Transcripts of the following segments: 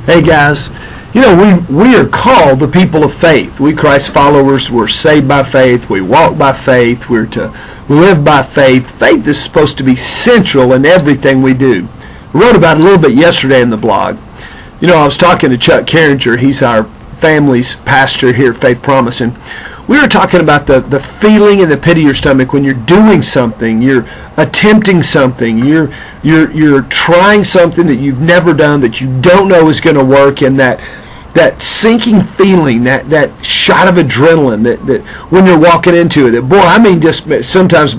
Hey guys, we are called the people of faith. We Christ followers, we're saved by faith, we walk by faith, we're to live by faith. Faith is supposed to be central in everything we do. I wrote about it a little bit yesterday in the blog. I was talking to Chuck Carringer. He's our family's pastor here at Faith Promise, and we were talking about the feeling in the pit of your stomach when you're doing something, you're attempting something, you're trying something that you've never done, that you don't know is going to work, and that sinking feeling, that shot of adrenaline that when you're walking into it, that just sometimes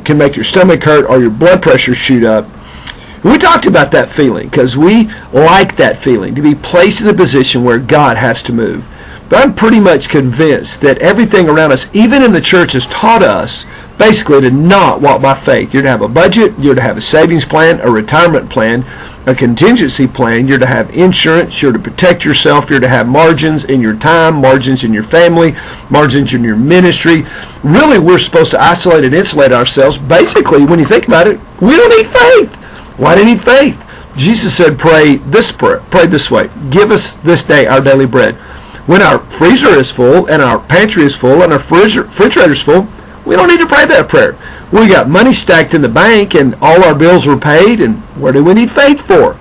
can make your stomach hurt or your blood pressure shoot up. We talked about that feeling because we like that feeling, to be placed in a position where God has to move. But I'm pretty much convinced that everything around us, even in the church, has taught us basically to not walk by faith. You're to have a budget, you're to have a savings plan, a retirement plan, a contingency plan, you're to have insurance, you're to protect yourself, you're to have margins in your time, margins in your family, margins in your ministry. Really, we're supposed to isolate and insulate ourselves. Basically, when you think about it, we don't need faith. Why do you need faith? Jesus said, pray this prayer, pray this way: give us this day our daily bread. When our freezer is full and our pantry is full and our refrigerator is full, we don't need to pray that prayer. We got money stacked in the bank and all our bills are paid, and what do we need faith for?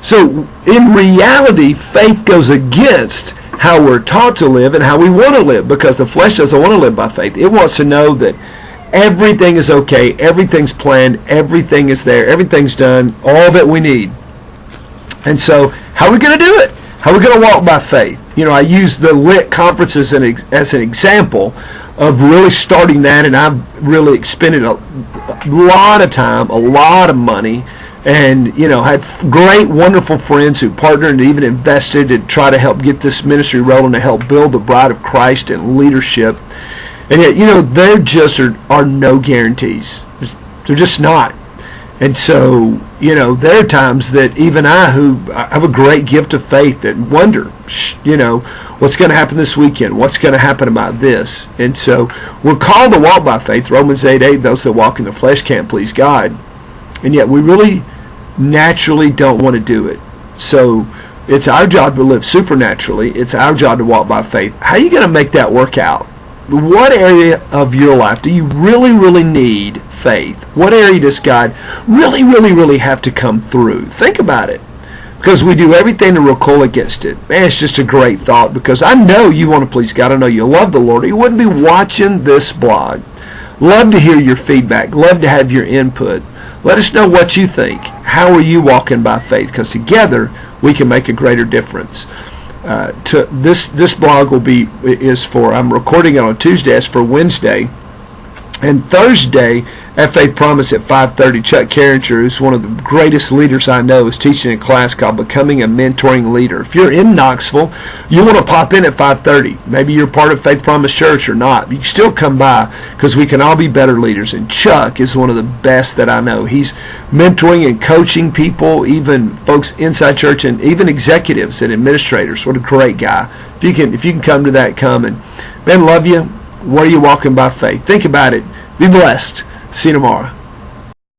So in reality, faith goes against how we're taught to live and how we want to live, because the flesh doesn't want to live by faith. It wants to know that everything is okay, everything's planned, everything is there, everything's done, all that we need. And so how are we going to do it? How are we going to walk by faith? I use the LIT conference as an example of really starting that, and I've really expended a lot of time, a lot of money, and had great, wonderful friends who partnered and even invested to try to help get this ministry rolling, to help build the bride of Christ and leadership. And yet, there just are no guarantees. They're just not. And so, there are times that even I, who have a great gift of faith, that wonder, what's going to happen this weekend? What's going to happen about this? And so we're called to walk by faith. Romans 8:8, those that walk in the flesh can't please God. And yet we really naturally don't want to do it. So it's our job to live supernaturally. It's our job to walk by faith. How are you going to make that work out? What area of your life do you really, really need faith? What area does God really, really, really have to come through? Think about it. Because we do everything to recoil against it. Man, it's just a great thought, because I know you want to please God. I know you love the Lord. You wouldn't be watching this blog. Love to hear your feedback. Love to have your input. Let us know what you think. How are you walking by faith? Because together we can make a greater difference. This blog I'm recording it on Tuesday. It's for Wednesday. And Thursday at Faith Promise at 5:30, Chuck Carringer, who's one of the greatest leaders I know, is teaching a class called Becoming a Mentoring Leader. If you're in Knoxville, you want to pop in at 5:30. Maybe you're part of Faith Promise Church or not. You can still come by, because we can all be better leaders. And Chuck is one of the best that I know. He's mentoring and coaching people, even folks inside church, and even executives and administrators. What a great guy. If you can come to that, come. And man, love you. Where are you walking by faith? Think about it. Be blessed. See you tomorrow.